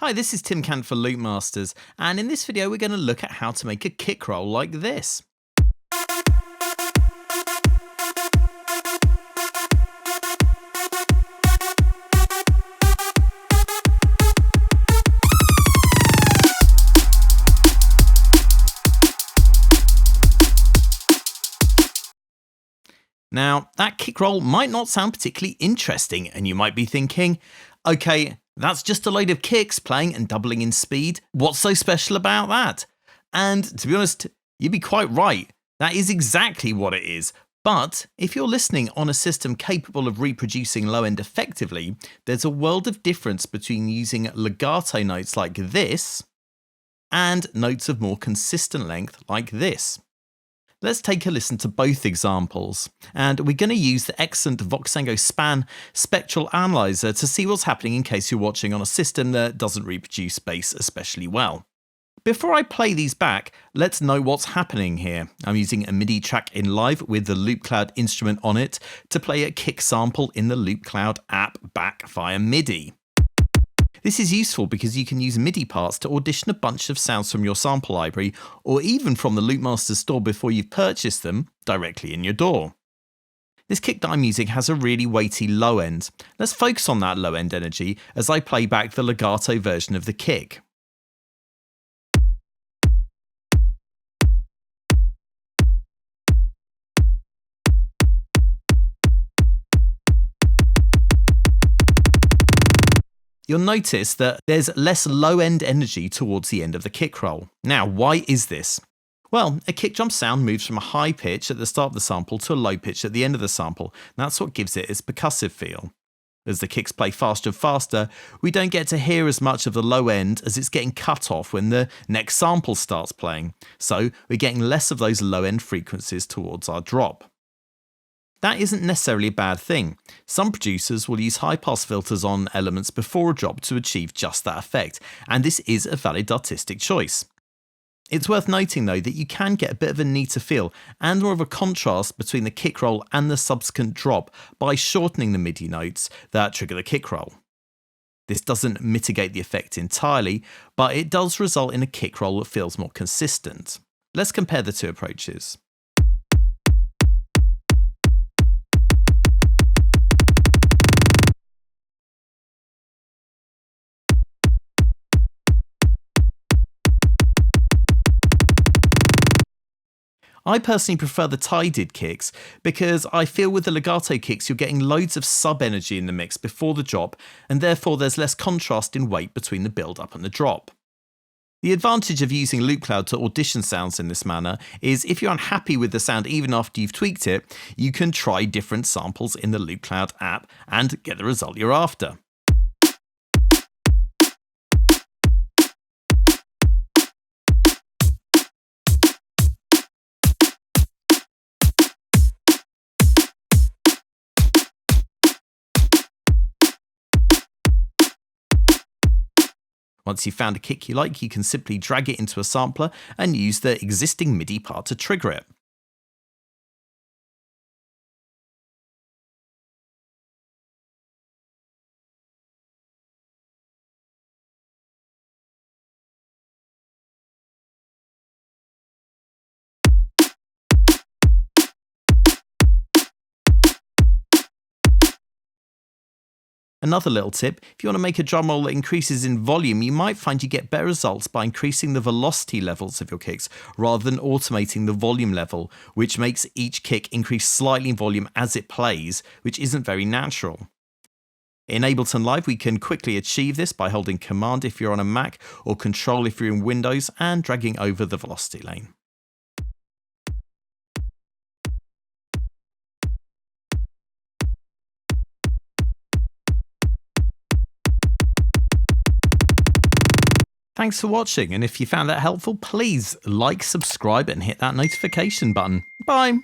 Hi, this is Tim Cant for Loopmasters, and in this video we're going to look at how to make a kick roll like this. Now, that kick roll might not sound particularly interesting, and you might be thinking, okay, that's just a load of kicks playing and doubling in speed. What's so special about that? And to be honest, you'd be quite right. That is exactly what it is. But if you're listening on a system capable of reproducing low end effectively, there's a world of difference between using legato notes like this and notes of more consistent length like this. Let's take a listen to both examples, and we're going to use the excellent Voxengo Span spectral analyzer to see what's happening in case you're watching on a system that doesn't reproduce bass especially well. Before I play these back, let's know what's happening here. I'm using a MIDI track in live with the Loopcloud instrument on it to play a kick sample in the Loopcloud app back via MIDI. This is useful because you can use MIDI parts to audition a bunch of sounds from your sample library, or even from the Loopmasters store before you've purchased them, directly in your DAW. This kick that I'm using has a really weighty low end. Let's focus on that low end energy as I play back the legato version of the kick. You'll notice that there's less low-end energy towards the end of the kick roll. Now, why is this? Well, a kick drum sound moves from a high pitch at the start of the sample to a low pitch at the end of the sample. That's what gives it its percussive feel. As the kicks play faster and faster, we don't get to hear as much of the low end as it's getting cut off when the next sample starts playing. So we're getting less of those low-end frequencies towards our drop. That isn't necessarily a bad thing. Some producers will use high-pass filters on elements before a drop to achieve just that effect, and this is a valid artistic choice. It's worth noting though that you can get a bit of a neater feel and more of a contrast between the kick roll and the subsequent drop by shortening the MIDI notes that trigger the kick roll. This doesn't mitigate the effect entirely, but it does result in a kick roll that feels more consistent. Let's compare the two approaches. I personally prefer the tided kicks because I feel with the legato kicks you're getting loads of sub-energy in the mix before the drop, and therefore there's less contrast in weight between the build-up and the drop. The advantage of using Loopcloud to audition sounds in this manner is if you're unhappy with the sound even after you've tweaked it, you can try different samples in the Loopcloud app and get the result you're after. Once you've found a kick you like, you can simply drag it into a sampler and use the existing MIDI part to trigger it. Another little tip, if you want to make a drum roll that increases in volume, you might find you get better results by increasing the velocity levels of your kicks rather than automating the volume level, which makes each kick increase slightly in volume as it plays, which isn't very natural. In Ableton Live, we can quickly achieve this by holding Command if you're on a Mac or Control if you're in Windows and dragging over the velocity lane. Thanks for watching, and if you found that helpful, please like, subscribe and hit that notification button. Bye!